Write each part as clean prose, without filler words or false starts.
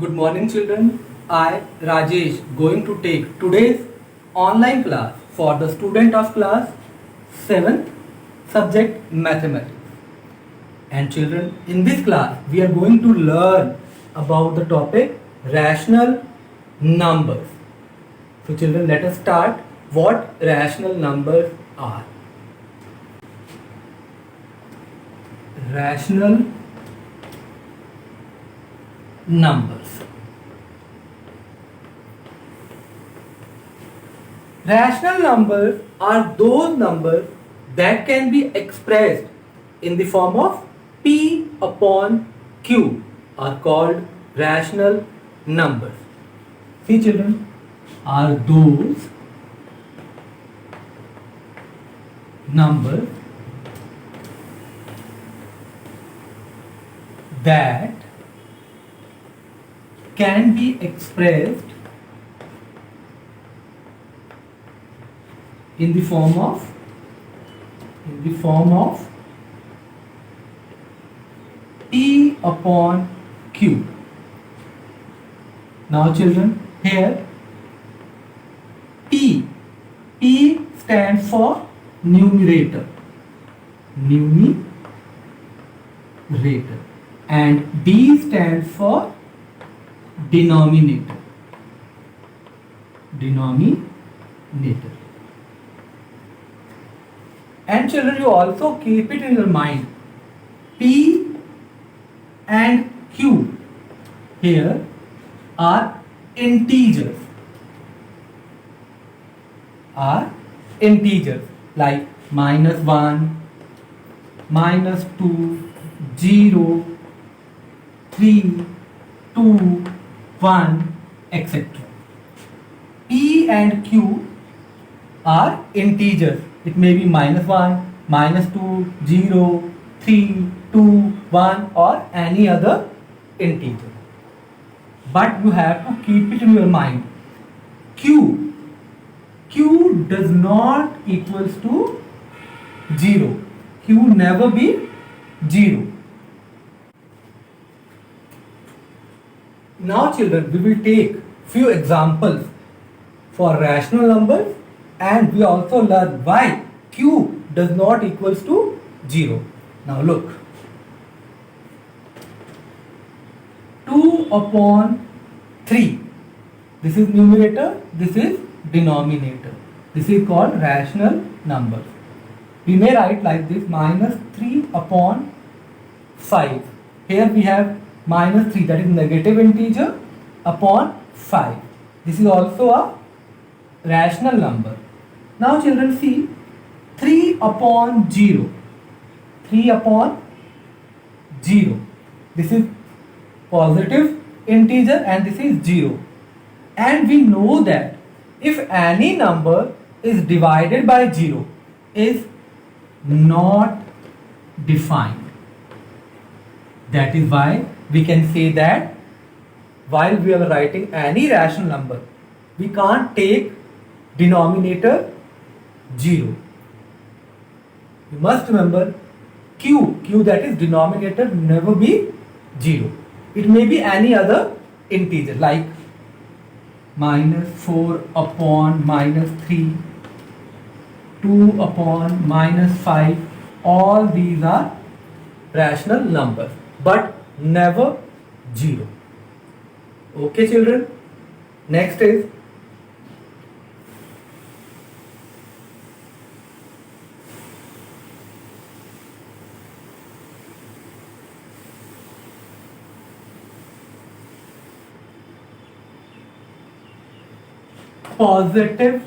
Good morning children. I Rajesh going to take today's online class for the student of class 7th subject mathematics. And children, in this class we are going to learn about the topic rational numbers. So children, let us start what rational numbers are. Rational numbers. Rational numbers are those numbers that can be expressed in the form of P upon Q are called rational numbers. See children, are those numbers that can be expressed in the form of P upon Q. Now children, here P stands for numerator and D stands for denominator. And children, you also keep it in your mind. P and Q here are integers. Like -1, -2, 0, 3, 2, 1, etc. P and Q are integers. It may be -1, -2, 0, 3, 2, 1 or any other integer. But you have to keep it in your mind. Q does not equals to 0. Q never be 0. Now children, we will take few examples for rational numbers and we also learn why Q does not equals to 0. Now look. 2 upon 3. This is numerator, this is denominator. This is called rational numbers. We may write like this, -3 upon 5. Here we have -3, that is negative integer, upon 5. This is also a rational number. Now children, see 3 upon 0. 3 upon 0. This is positive integer and this is 0. And we know that if any number is divided by 0 is not defined. That is why we can say that while we are writing any rational number, we can't take denominator 0. You must remember Q that is denominator never be 0. It may be any other integer like -4 upon -3, 2 upon -5. All these are rational numbers but never 0. Okay children, next is positive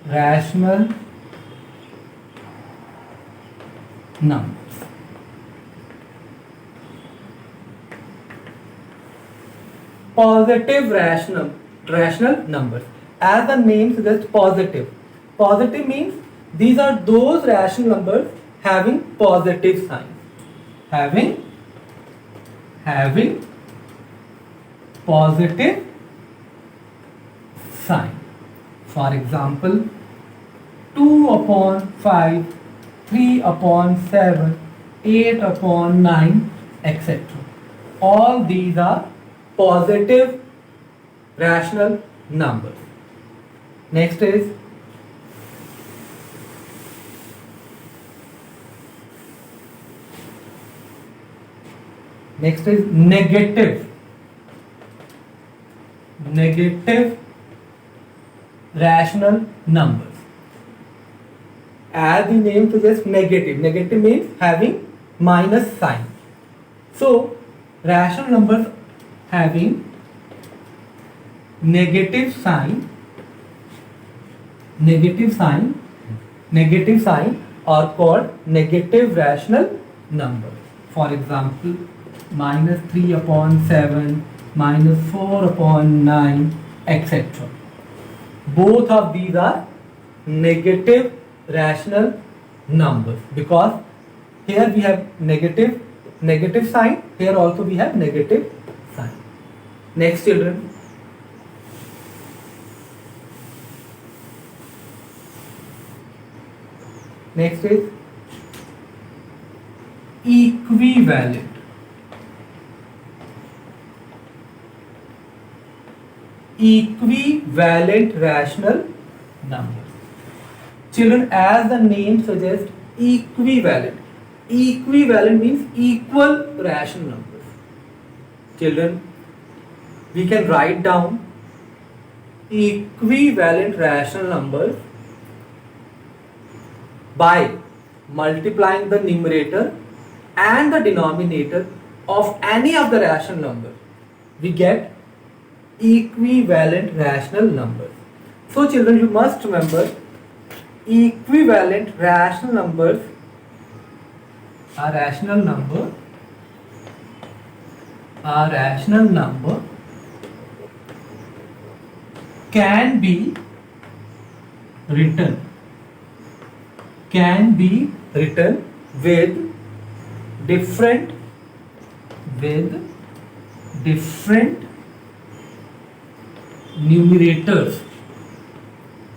rational numbers. Positive rational numbers. As the name suggests, positive. Positive means these are those rational numbers having positive sign. Having positive sign. For example, 2 upon 5, 3 upon 7, 8 upon 9, etc. All these are positive rational numbers. Next is negative rational numbers. As the name suggests, negative. Negative means having minus sign. So, rational numbers having negative sign are called negative rational numbers. For example, minus 3 upon 7, minus 4 upon 9, etc. Both of these are negative rational numbers, because here we have negative sign, here also we have negative sign. Next, children. Next is equivalent rational numbers. Children, as the name suggests, equivalent means equal rational numbers. Children, we can write down equivalent rational numbers by multiplying the numerator and the denominator of any of the rational numbers. We get equivalent rational numbers. So children, you must remember, equivalent rational numbers are rational number can be written with different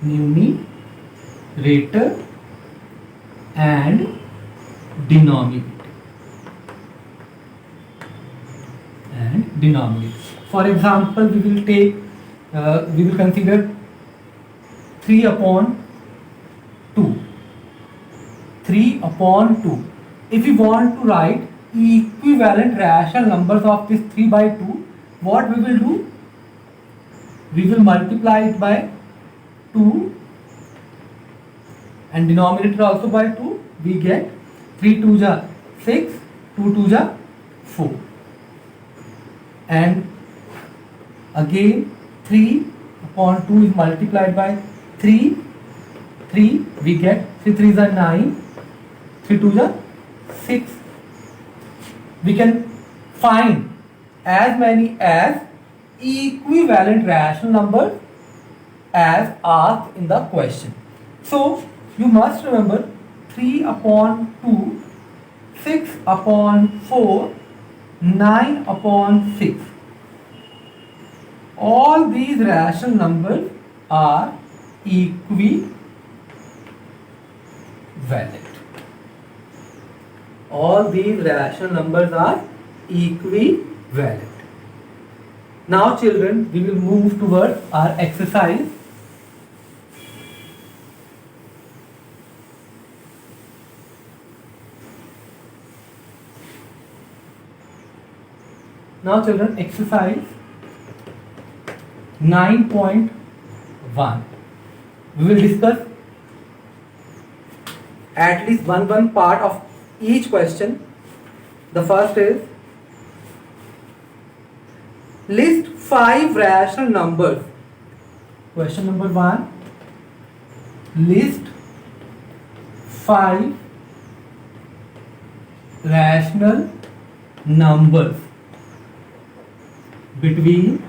numerator and denominator. For example, we will consider 3 upon 2. If we want to write equivalent rational numbers of this 3 by 2, what we will do? We will multiply it by 2 and denominator also by 2. We get 3 2 ja 6, 2 2 ja 4. And again 3 upon 2 is multiplied by 3, we get 3 3 ja 9, 3 2 ja 6. We can find as many as equivalent rational numbers as asked in the question. So you must remember 3 upon 2, 6 upon 4, 9 upon 6. All these rational numbers are equivalent. All these rational numbers are equivalent. Now children, we will move towards our exercise. Now children, exercise 9.1. We will discuss at least one part of each question. The first is list 5 rational numbers. Question number 1. List 5 rational numbers between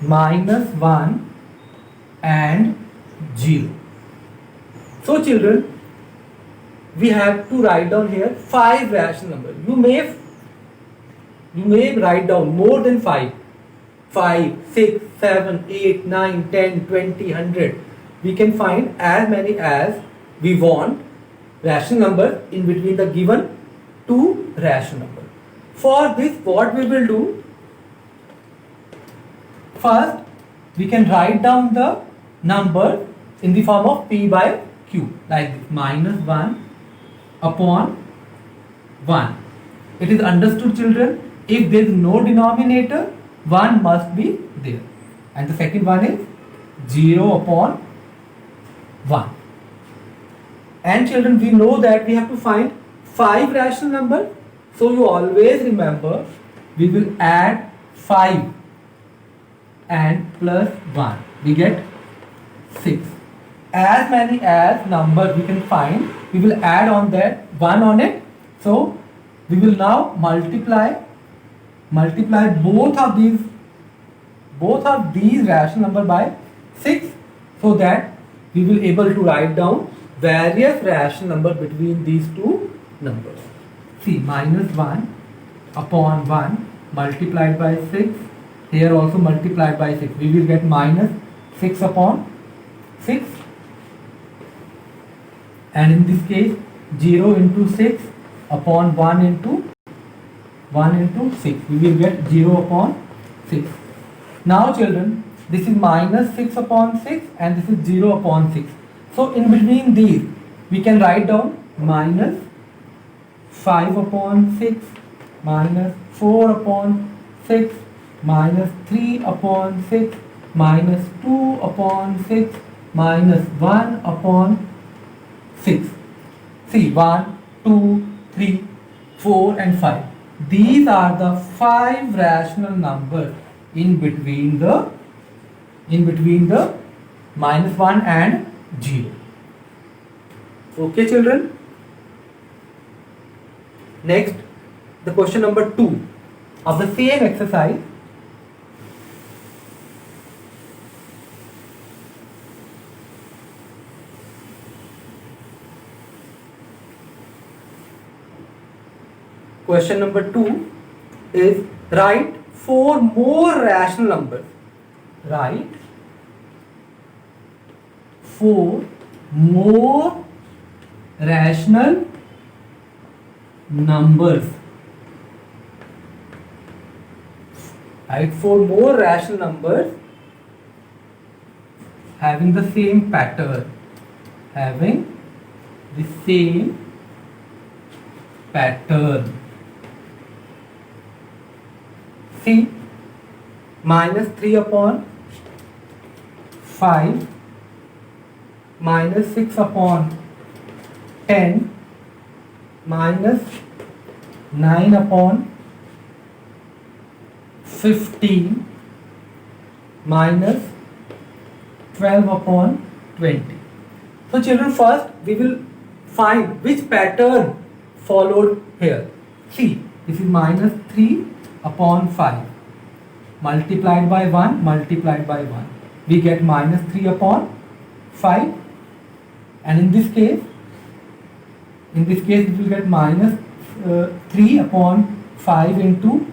-1 and 0. So children, we have to write down here 5 rational numbers. You may write down more than 5, 6, 7, 8, 9, 10, 20, 100. we can find as many as we want rational number in between the given two rational number. For this, what we will do, first we can write down the number in the form of p by q, like this, minus 1 upon 1. It is understood, children, if there is no denominator, 1 must be there. And the second one is 0 upon 1. And children, we know that we have to find 5 rational numbers. So you always remember, we will add 5 and plus 1. We get 6. As many as numbers we can find, we will add on that 1 on it. So we will now multiply both of these rational number by 6, so that we will able to write down various rational number between these two numbers. See, minus 1 upon 1 multiplied by 6, here also multiplied by 6, we will get minus 6 upon 6, and in this case 0 into 6 upon 1 into 6, we will get 0 upon 6. Now children, this is minus 6 upon 6 and this is 0 upon 6. So in between these, we can write down minus 5 upon 6, minus 4 upon 6, minus 3 upon 6, minus 2 upon 6, minus 1 upon 6. See, 1, 2, 3, 4 and 5. These are the 5 rational numbers in between the minus 1 and 0. Okay children. Next, the question number 2 of the same exercise. Question number 2 is, write 4 more rational numbers. Write 4 more rational numbers. Write 4 more rational numbers having the same pattern. Having the same pattern. See, minus 3 upon 5, minus 6 upon 10, minus 9 upon 15, minus 12 upon 20. So children, first we will find which pattern followed here. See, this is minus 3 upon 5 multiplied by 1 multiplied by 1. We get minus 3 upon 5, and in this case we will get minus 3 upon 5 into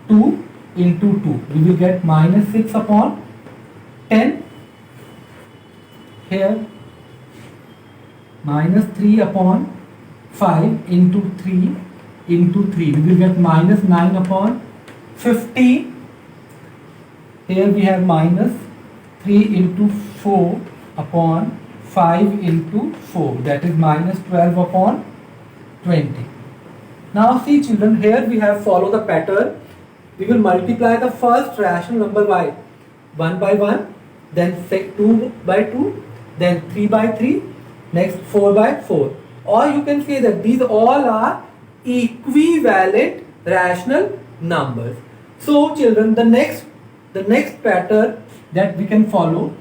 2 into 2. We will get minus 6 upon 10. Here minus 3 upon 5 into 3 into 3. We will get minus 9 upon 15. Here we have minus 3 into 4 upon 5 into 4. That is minus 12 upon 20. Now see children, here we have follow the pattern. We will multiply the first rational number by 1 by 1, then 2 by 2, then 3 by 3, next 4 by 4. Or you can say that these all are equivalent rational numbers. So children, the next pattern that we can follow,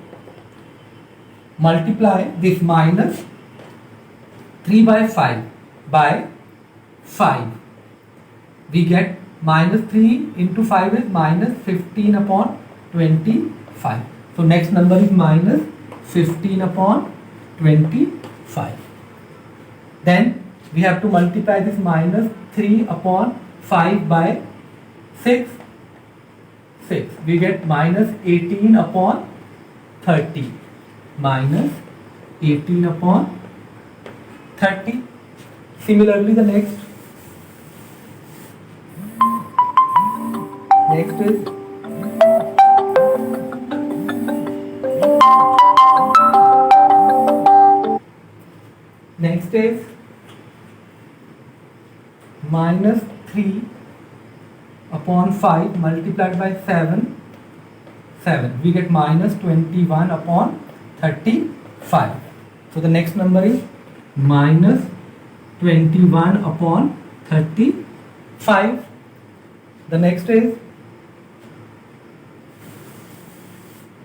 multiply this minus 3 by 5 by 5. We get minus 3 into 5 is minus 15 upon 25. So next number is minus 15 upon 25. Then we have to multiply this minus 3 upon 5 by 6. We get minus 18 upon 30. minus 18 upon 30. Similarly, the next is minus 3 upon 5 multiplied by 7. We get minus 21 upon 35. So the next number is minus 21 upon 35. The next is,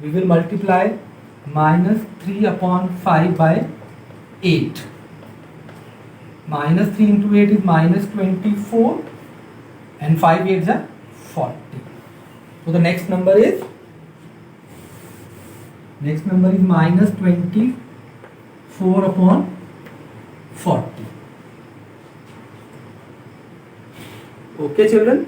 we will multiply minus 3 upon 5 by 8. Minus 3 into 8 is minus 24 and 5 8s are 40. So the next number is minus 24 upon 40. Okay children.